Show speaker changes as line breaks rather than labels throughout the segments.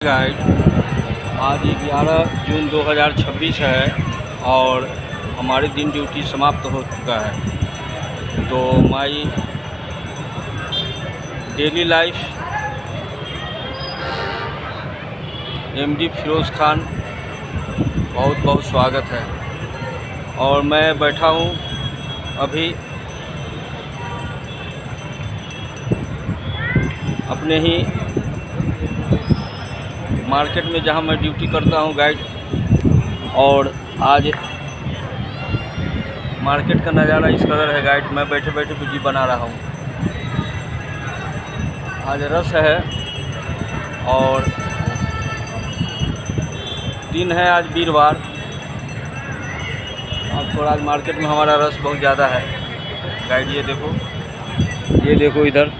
Guide, आज 11 जून 2026 है और हमारी दिन ड्यूटी समाप्त हो चुका है। तो my daily life MD Firoz Khan बहुत बहुत स्वागत है। और मैं बैठा हूँ अभी अपने ही मार्केट में जहाँ मैं ड्यूटी करता हूँ गाइड। और आज मार्केट का नज़ारा इस कदर है गाइड, मैं बैठे बैठे वीडियो बना रहा हूँ। आज रश है और दिन है आज वीरवार और थोड़ा आज मार्केट में हमारा रश बहुत ज़्यादा है गाइड। ये देखो इधर।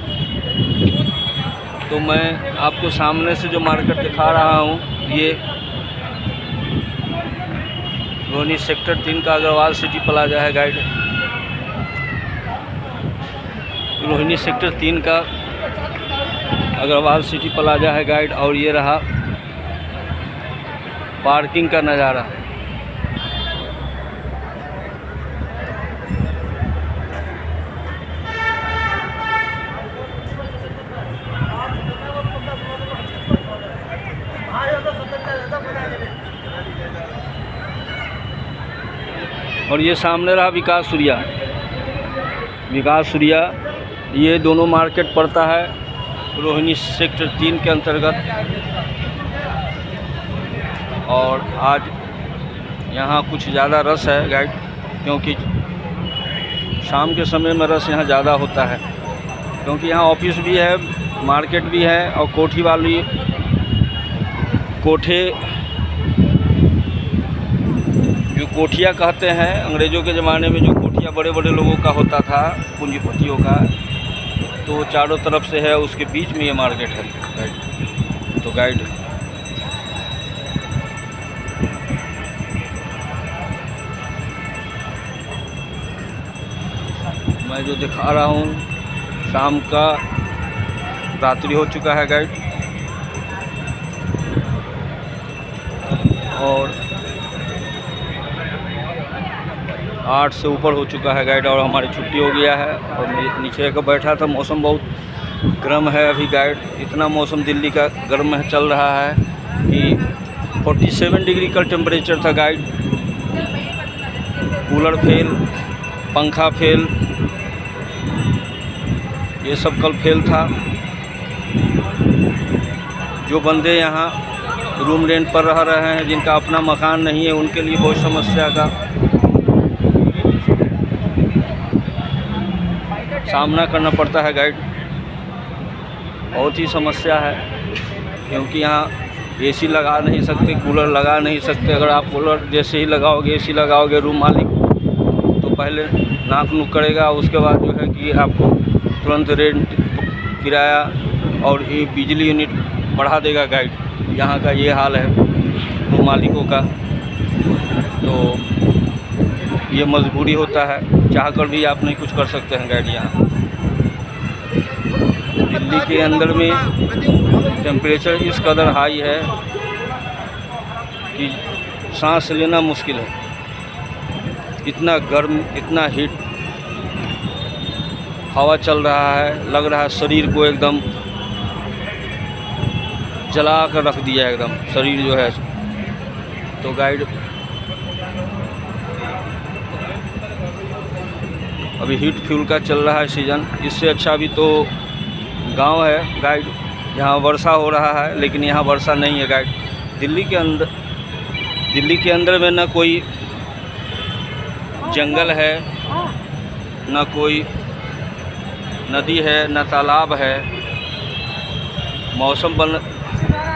तो मैं आपको सामने से जो मार्केट दिखा रहा हूँ, ये रोहिणी सेक्टर 3 का अग्रवाल सिटी प्लाजा है गाइड। रोहिणी सेक्टर 3 का अग्रवाल सिटी प्लाजा है गाइड। और ये रहा पार्किंग का नज़ारा। और ये सामने रहा विकास सूर्या। ये दोनों मार्केट पड़ता है रोहिणी सेक्टर 3 के अंतर्गत। और आज यहाँ कुछ ज़्यादा रश है गाइड, क्योंकि शाम के समय में रश यहाँ ज़्यादा होता है, क्योंकि यहाँ ऑफिस भी है, मार्केट भी है और जो कोठिया कहते हैं अंग्रेज़ों के ज़माने में, जो कोठिया बड़े बड़े लोगों का होता था, पूंजीपतियों का, तो चारों तरफ से है, उसके बीच में ये मार्केट है गाइड। तो गाइड मैं जो दिखा रहा हूँ, शाम का रात्रि हो चुका है गाइड। और 8 से ऊपर हो चुका है गाइड और हमारी छुट्टी हो गया है। और नीचे का बैठा था, मौसम बहुत गर्म है अभी गाइड। इतना मौसम दिल्ली का गर्म है, चल रहा है कि 47 डिग्री का टेम्परेचर था गाइड। कूलर फेल, पंखा फेल, ये सब कल फेल था। जो बंदे यहाँ रूम रेंट पर रह रहे हैं, जिनका अपना मकान नहीं है, उनके लिए बहुत समस्या का सामना करना पड़ता है गाइड। बहुत ही समस्या है, क्योंकि यहाँ एसी लगा नहीं सकते, कूलर लगा नहीं सकते। अगर आप कूलर जैसे ही लगाओगे, एसी लगाओगे, रूम मालिक तो पहले नाक नुक करेगा, उसके बाद जो है कि आपको तुरंत रेंट, किराया और ये बिजली यूनिट बढ़ा देगा गाइड। यहाँ का ये हाल है रूम मालिकों का। तो ये मजबूरी होता है, चाहकर भी आप नहीं कुछ कर सकते हैं गाइड। यहाँ दिल्ली के अंदर में टेम्परेचर इस कदर हाई है कि सांस लेना मुश्किल है। इतना गर्म, इतना हीट हवा चल रहा है, लग रहा है शरीर को एकदम जला कर रख दिया है एकदम शरीर जो है। तो गाइड अभी हीट फ्यूल का चल रहा है सीज़न। इससे अच्छा भी तो गांव है गाइड, जहाँ वर्षा हो रहा है, लेकिन यहाँ वर्षा नहीं है गाइड। दिल्ली के अंदर में ना कोई जंगल है, ना कोई नदी है, ना तालाब है। मौसम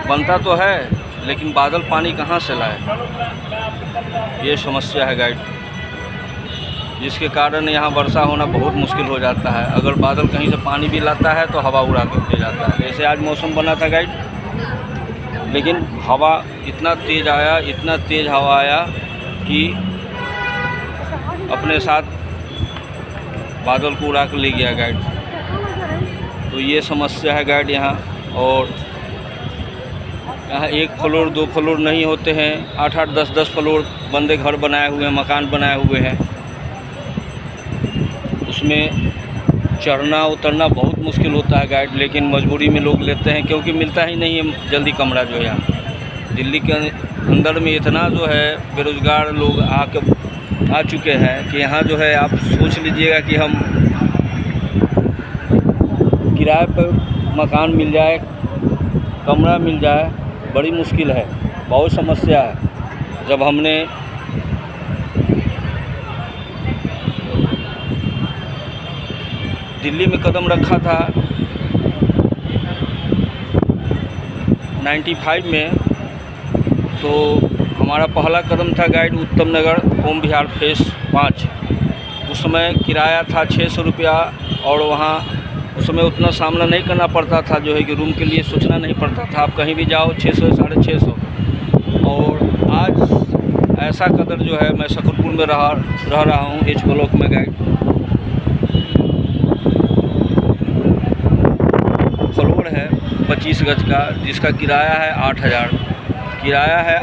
बनता तो है, लेकिन बादल पानी कहाँ से लाए, ये समस्या है गाइड, जिसके कारण यहाँ वर्षा होना बहुत मुश्किल हो जाता है। अगर बादल कहीं से पानी भी लाता है तो हवा उड़ा के ले जाता है। जैसे आज मौसम बना था गाइड, लेकिन हवा इतना तेज़ हवा आया कि अपने साथ बादल को उड़ा कर ले गया गाइड। तो ये समस्या है गाइड यहाँ। और यहाँ 1 फ्लोर 2 फ्लोर नहीं होते हैं, 8-8 10-10 फ्लोर बंदे घर बनाए हुए हैं, मकान बनाए हुए हैं। उसमें चढ़ना उतरना बहुत मुश्किल होता है गाइड, लेकिन मजबूरी में लोग लेते हैं क्योंकि मिलता ही नहीं है जल्दी कमरा जो है यहाँ। दिल्ली के अंदर में इतना जो है बेरोज़गार लोग आ चुके हैं कि यहाँ जो है आप सोच लीजिएगा कि हम किराए पर मकान मिल जाए, कमरा मिल जाए, बड़ी मुश्किल है, बहुत समस्या है। जब हमने दिल्ली में कदम रखा था 95 में, तो हमारा पहला कदम था गाइड उत्तम नगर ओम विहार फेस 5। उस समय किराया था 600 रुपया, और वहाँ उस समय उतना सामना नहीं करना पड़ता था, जो है कि रूम के लिए सोचना नहीं पड़ता था। आप कहीं भी जाओ 600 650। और आज ऐसा कदर जो है, मैं शकरपुर में रह रहा हूँ एच ब्लॉक में गाइड। फ्लोर है 25 गज का, जिसका किराया है 8000। किराया है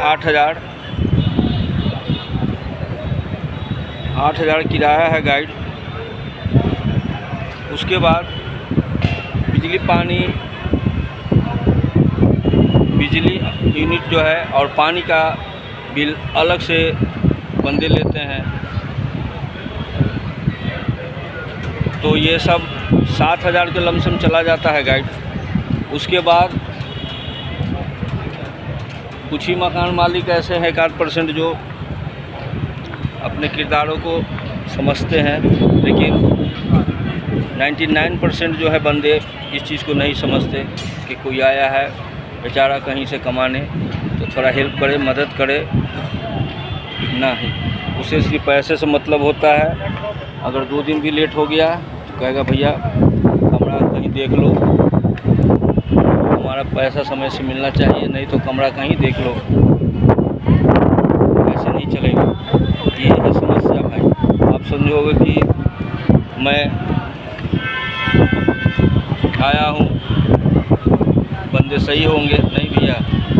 8000 किराया है गाइड। उसके बाद बिजली यूनिट जो है और पानी का बिल अलग से बंदे लेते हैं। तो ये सब 7000 के लमसम चला जाता है गाइड। उसके बाद कुछ ही मकान मालिक ऐसे हैं 1% जो अपने किरदारों को समझते हैं, लेकिन 99% जो है बंदे इस चीज़ को नहीं समझते कि कोई आया है बेचारा कहीं से कमाने, तो थोड़ा हेल्प करे, मदद करे। नहीं, उसे सिर्फ पैसे से मतलब होता है। अगर 2 दिन भी लेट हो गया तो कहेगा भैया कमरा कहीं देख लो, हमारा पैसा समय से मिलना चाहिए, नहीं तो कमरा कहीं देख लो। ऐसे नहीं चलेगा। ये है समस्या भाई। आप समझोगे कि मैं आया हूँ, बंदे सही होंगे, नहीं भैया,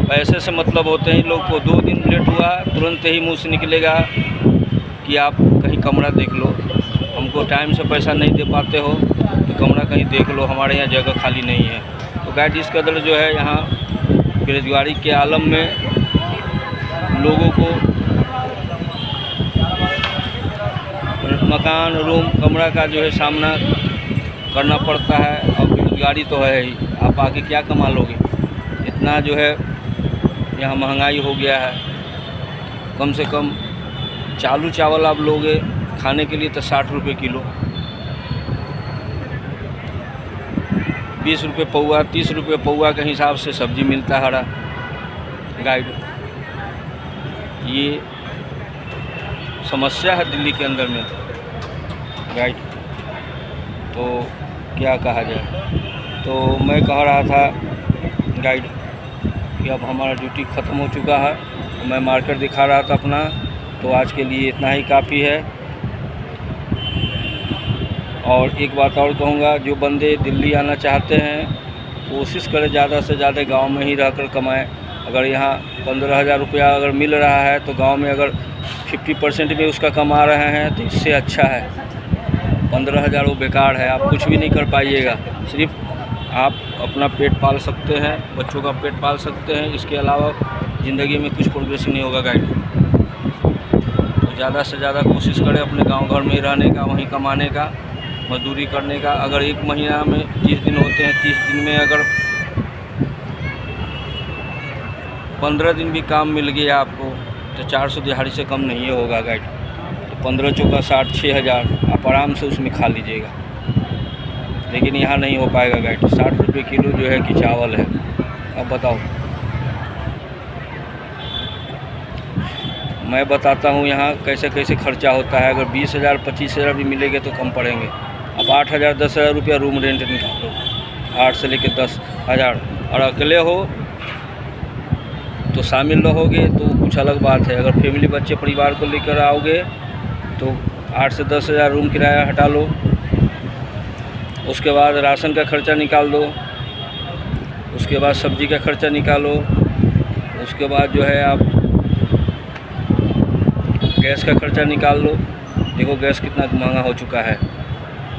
पैसे से मतलब होते हैं लोग को। 2 दिन लेट हुआ तुरंत ही मुँह से निकलेगा कि आप कहीं कमरा देख लो, हमको टाइम से पैसा नहीं दे पाते हो तो कमरा कहीं देख लो, हमारे यहाँ जगह खाली नहीं है। तो गाइड इस कदर जो है यहाँ बेरोजगारी के आलम में लोगों को मकान, रूम, कमरा का जो है सामना करना पड़ता है। और बेरोजगारी तो है ही, आप आगे क्या कमा लोगे। इतना जो है यहाँ महंगाई हो गया है। कम से कम चालू चावल आप लोगे खाने के लिए तो 60 रुपये किलो, 20 रुपये पौवा, 30 रुपये पौवा के हिसाब से सब्ज़ी मिलता है हरा गाइड। ये समस्या है दिल्ली के अंदर में गाइड। तो क्या कहा जाए। तो मैं कह रहा था गाइड कि अब हमारा ड्यूटी ख़त्म हो चुका है, मैं मार्केट दिखा रहा था अपना। तो आज के लिए इतना ही काफ़ी है। और एक बात और कहूँगा, जो बंदे दिल्ली आना चाहते हैं कोशिश करें ज़्यादा से ज़्यादा गांव में ही रहकर कमाएं। अगर यहाँ 15,000 रुपया अगर मिल रहा है तो गांव में अगर 50% भी उसका कमा रहे हैं तो इससे अच्छा है। 15,000 वो बेकार है, आप कुछ भी नहीं कर पाइएगा। सिर्फ आप अपना पेट पाल सकते हैं, बच्चों का पेट पाल सकते हैं, इसके अलावा ज़िंदगी में कुछ प्रोग्रेस नहीं होगा गाइड। तो ज़्यादा से ज़्यादा कोशिश करें अपने गांव घर में ही रहने का, वहीं कमाने का, मजदूरी करने का। अगर 1 महीना में 30 दिन होते हैं, 30 दिन में अगर 15 दिन भी काम मिल गया आपको तो 400 दिहाड़ी से कम नहीं होगा गाइड। तो 15 चौका 60, 6,000 आप आराम से उसमें खा लीजिएगा। लेकिन यहाँ नहीं हो पाएगा गाइड। 60 रुपये किलो जो है कि चावल है। अब बताओ, मैं बताता हूँ यहाँ कैसे कैसे खर्चा होता है। अगर 20,000 25,000 भी मिलेंगे तो कम पड़ेंगे। अब 8,000 10,000 रुपया रूम रेंट निकालो, 8 से लेकर 10,000। और अकेले हो तो शामिल रहोगे तो कुछ अलग बात है। अगर फैमिली बच्चे परिवार को लेकर आओगे तो 8 से 10,000 रूम किराया हटा लो। उसके बाद राशन का खर्चा निकाल दो, उसके बाद सब्ज़ी का खर्चा निकालो, उसके बाद जो है आप गैस का खर्चा निकाल लो। देखो गैस कितना महंगा हो चुका है,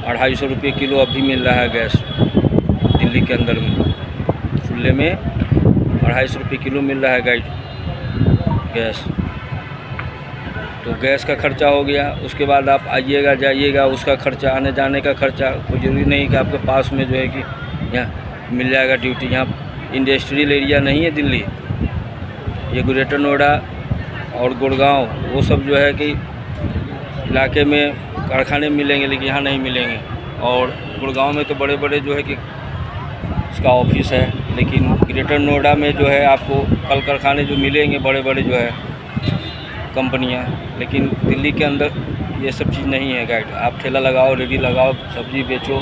250 रुपये किलो अब भी मिल रहा है गैस दिल्ली के अंदर में। खुले में 250 रुपये किलो मिल रहा है गाइड गैस। तो गैस का खर्चा हो गया। उसके बाद आप आइएगा जाइएगा, उसका खर्चा, आने जाने का खर्चा। कोई ज़रूरी नहीं कि आपके पास में जो है कि यहाँ मिल जाएगा ड्यूटी। यहाँ इंडस्ट्रियल एरिया नहीं है दिल्ली, ये ग्रेटर नोएडा और गुड़गांव वो सब जो है कि इलाके में कारखाने मिलेंगे, लेकिन यहाँ नहीं मिलेंगे। और गुड़गांव में तो बड़े बड़े जो है कि इसका ऑफिस है, लेकिन ग्रेटर नोएडा में जो है आपको कल कारखाने जो मिलेंगे बड़े बड़े जो है कंपनियां। लेकिन दिल्ली के अंदर ये सब चीज़ नहीं है गाइड। आप ठेला लगाओ, रेडी लगाओ, सब्ज़ी बेचो,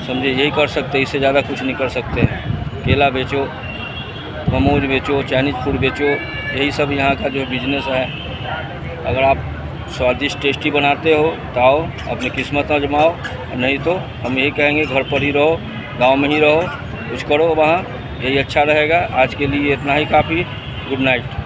समझे, यही कर सकते हैं, इससे ज़्यादा कुछ नहीं कर सकते हैं। केला बेचो, मोमोज बेचो, चाइनीज़ फूड बेचो, यही सब यहाँ का जो बिज़नेस है। अगर आप स्वादिष्ट टेस्टी बनाते हो तो आओ, अपनी किस्मत आजमाओ, नहीं तो हम यही कहेंगे घर पर ही रहो, गांव में ही रहो, कुछ करो वहाँ, यही अच्छा रहेगा। आज के लिए इतना ही काफ़ी। Good night.